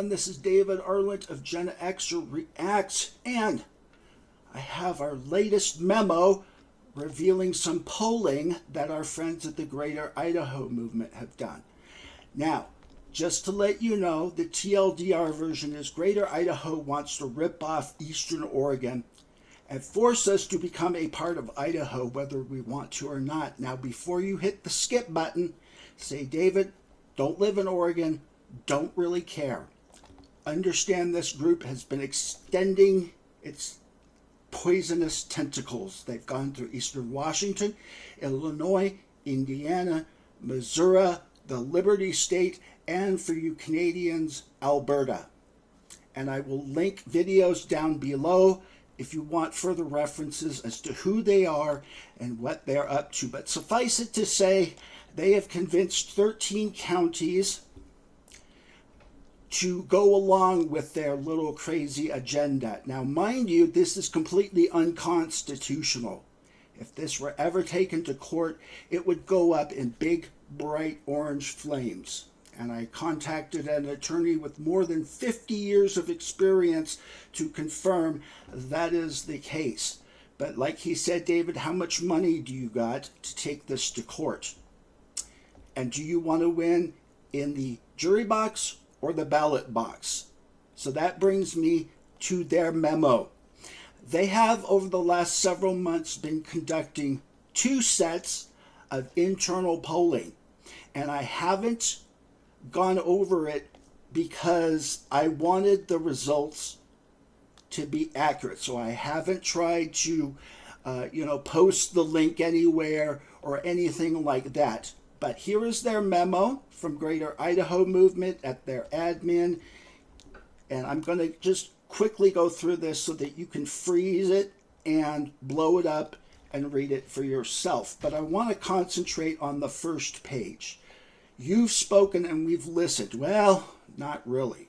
gentlemen, this is David Arlett of Gen X Reacts, and I have our latest memo revealing some polling that our friends at the Greater Idaho movement have done. Now, just to let you know, the TLDR version is Greater Idaho wants to rip off Eastern Oregon and force us to become a part of Idaho, whether we want to or not. Now, before you hit the skip button, say, David, don't live in Oregon, don't really care. Understand this group has been extending its poisonous tentacles. They've gone through Eastern Washington, Illinois, Indiana, Missouri, the Liberty State, and for you Canadians, Alberta. And I will link videos down below if you want further references as to who they are and what they're up to. But suffice it to say, they have convinced 13 counties to go along with their little crazy agenda. Now, mind you, this is completely unconstitutional. If this were ever taken to court, it would go up in big, bright orange flames. And I contacted an attorney with more than 50 years of experience to confirm that is the case. But like he said, David, how much money do you got to take this to court? And do you want to win in the jury box or the ballot box? So that brings me to their memo. They have, over the last several months, been conducting 2 sets of internal polling. And I haven't gone over it because I wanted the results to be accurate. So I haven't tried to, post the link anywhere or anything like that. But here is their memo from Greater Idaho Movement at their admin. And I'm going to just quickly go through this so that you can freeze it and blow it up and read it for yourself. But I want to concentrate on the first page. You've spoken and we've listened. Well, not really.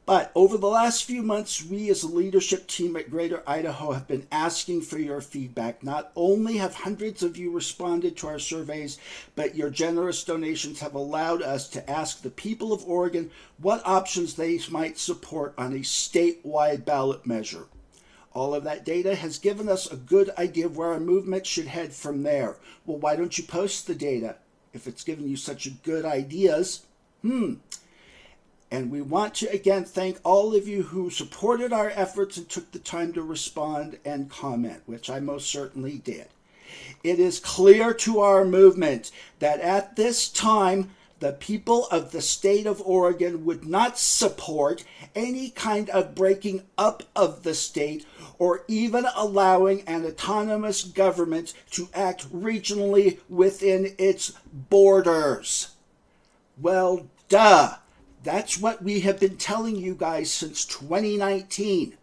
But over the last few months, we as a leadership team at Greater Idaho have been asking for your feedback. Not only have hundreds of you responded to our surveys, but your generous donations have allowed us to ask the people of Oregon what options they might support on a statewide ballot measure. All of that data has given us a good idea of where our movement should head from there. Well, why don't you post the data if it's given you such good ideas? And we want to again thank all of you who supported our efforts and took the time to respond and comment, which I most certainly did. It is clear to our movement that at this time, the people of the state of Oregon would not support any kind of breaking up of the state or even allowing an autonomous government to act regionally within its borders. Well, duh. That's what we have been telling you guys since 2019.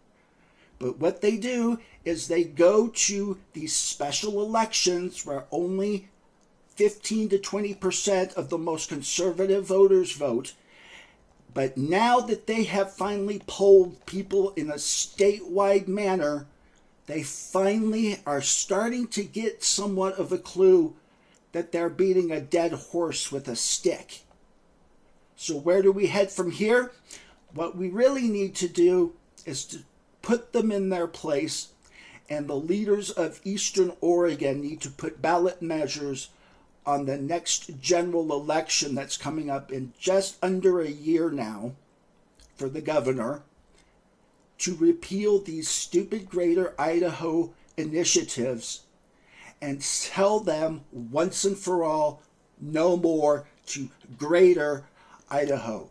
But what they do is they go to these special elections where only 15 to 20% of the most conservative voters vote. But now that they have finally polled people in a statewide manner, they finally are starting to get somewhat of a clue that they're beating a dead horse with a stick. So where do we head from here? What we really need to do is to put them in their place, and the leaders of Eastern Oregon need to put ballot measures on the next general election that's coming up in just under a year now for the governor to repeal these stupid Greater Idaho initiatives and tell them once and for all, no more to Greater Idaho.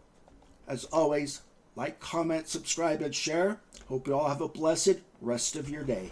As always, like, comment, subscribe, and share. Hope you all have a blessed rest of your day.